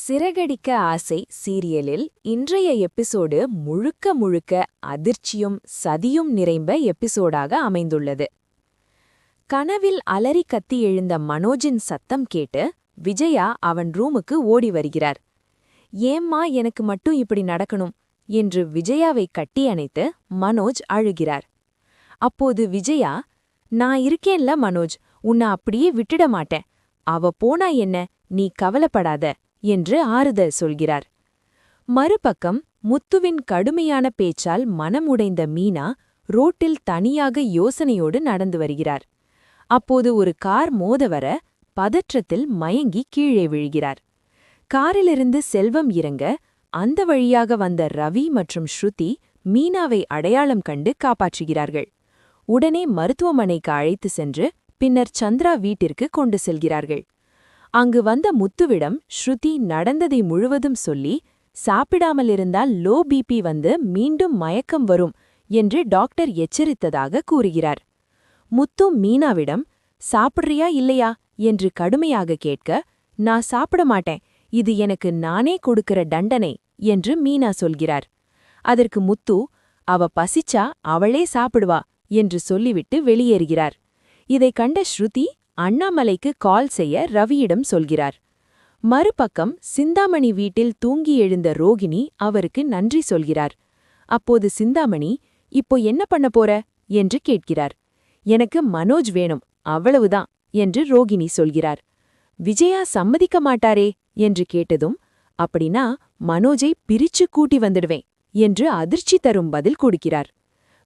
சிறகடிக்க ஆசை சீரியலில் இன்றைய எபிசோடு முழுக்க முழுக்க அதிர்ச்சியும் சதியும் நிறைந்த எபிசோடாக அமைந்துள்ளது. கனவில் அலறி கத்தி எழுந்த மனோஜின் சத்தம் கேட்டு விஜயா அவன் ரூமுக்கு ஓடி வருகிறார். ஏம்மா எனக்கு மட்டும் இப்படி நடக்கணும் என்று விஜயாவை கட்டி அணைத்து மனோஜ் அழுகிறார். அப்போது விஜயா, நான் இருக்கேன்ல மனோஜ், உன்னை அப்படியே விட்டுட மாட்டேன், அவ போனா என்ன, நீ கவலைப்படாத என்று ஆறுதல் சொல்கிறார். மறுபக்கம் முத்துவின் கடுமையான பேச்சால் மனமுடைந்த மீனா ரோட்டில் தனியாக யோசனையோடு நடந்து வருகிறார். அப்போது ஒரு கார் மோத வர பதற்றத்தில் மயங்கி கீழே விழுகிறார். காரிலிருந்து செல்வம் இறங்க அந்த வழியாக வந்த ரவி மற்றும் ஸ்ருதி மீனாவை அடையாளம் கண்டு காப்பாற்றுகிறார்கள். உடனே மருத்துவமனைக்கு அழைத்து சென்று பின்னர் சந்திரா வீட்டிற்கு கொண்டு செல்கிறார்கள். அங்கு வந்த முத்துவிடம் ஸ்ருதி நடந்ததை முழுவதும் சொல்லி, சாப்பிடாமலிருந்தால் லோ பிபி வந்து மீண்டும் மயக்கம் வரும் என்று டாக்டர் எச்சரித்ததாக கூறுகிறார். முத்து மீனாவிடம், சாப்பிட்றியா இல்லையா என்று கடுமையாக கேட்க, நான் சாப்பிட மாட்டேன், இது எனக்கு நானே கொடுக்கிற தண்டனை என்று மீனா சொல்கிறார். அதற்கு முத்து, அவ பசிச்சா அவளே சாப்பிடுவா என்று சொல்லிவிட்டு வெளியேறுகிறார். இதை கண்ட ஸ்ருதி அண்ணாமலைக்கு கால் செய்ய ரவியிடம் சொல்கிறார். மறுபக்கம் சிந்தாமணி வீட்டில் தூங்கி எழுந்த ரோகிணி அவருக்கு நன்றி சொல்கிறார். அப்போது சிந்தாமணி, இப்போ என்ன பண்ண போற என்று கேட்கிறார். எனக்கு மனோஜ் வேணும், அவ்வளவுதான் என்று ரோகிணி சொல்கிறார். விஜயா சம்மதிக்க மாட்டாரே என்று கேட்டதும், அப்படின்னா மனோஜை பிரிச்சு கூட்டி வந்துடுவேன் என்று அதிர்ச்சி தரும் பதில் கொடுக்கிறார்.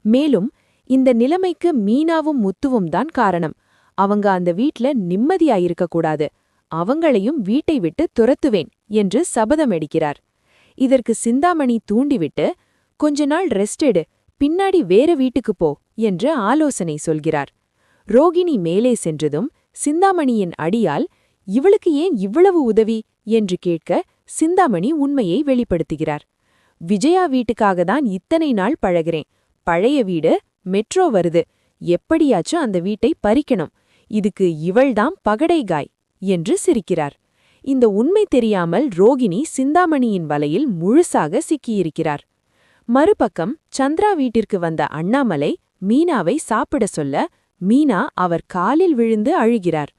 மேலும் இந்த நிலைமைக்கு மீனாவும் முத்துவும் தான் காரணம், அவங்க அந்த வீட்ல நிம்மதியாயிருக்கக்கூடாது, அவங்களையும் வீட்டை விட்டு துரத்துவேன் என்று சபதம் எடுக்கிறார். இதற்கு சிந்தாமணி தூண்டிவிட்டு, கொஞ்ச நாள் ரெஸ்ட் எடு, பின்னாடி வேற வீட்டுக்கு போ என்று ஆலோசனை சொல்கிறார். ரோகிணி மேலே சென்றதும் சிந்தாமணியின் அடியால், இவளுக்கு ஏன் இவ்வளவு உதவி என்று கேட்க சிந்தாமணி உண்மையை வெளிப்படுத்துகிறார். விஜயா வீட்டுக்காகத்தான் இத்தனை நாள் பழகிறேன், பழைய வீடு, மெட்ரோ வருது, எப்படியாச்சும் அந்த வீட்டை பறிக்கணும், இதுக்கு இவள்தான் பகடைகாய் என்று சிரிக்கிறார். இந்த உண்மை தெரியாமல் ரோகிணி சிந்தாமணியின் வலையில் முழுசாக சிக்கியிருக்கிறார். மறுபக்கம் சந்திரா வீட்டிற்கு வந்த அண்ணாமலை மீனாவை சாப்பிட சொல்ல, மீனா அவர் காலில் விழுந்து அழுகிறார்.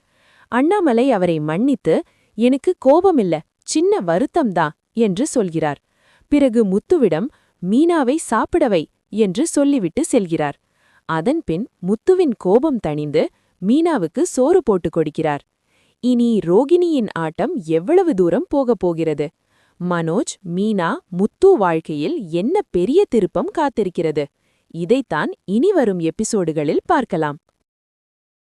அண்ணாமலை அவரை மன்னித்து, எனக்கு கோபமில்ல, சின்ன வருத்தம்தான் என்று சொல்கிறார். பிறகு முத்துவிடம், மீனாவை சாப்பிடவை என்று சொல்லிவிட்டு செல்கிறார். அதன்பின் முத்துவின் கோபம் தணிந்து மீனாவுக்கு சோறு போட்டுக் கொடுக்கிறார். இனி ரோகிணியின் ஆட்டம் எவ்வளவு தூரம் போகப் போகிறது? மனோஜ், மீனா, முத்து வாழ்க்கையில் என்ன பெரிய திருப்பம் காத்திருக்கிறது? இதைத்தான் இனி வரும் எபிசோடுகளில் பார்க்கலாம்.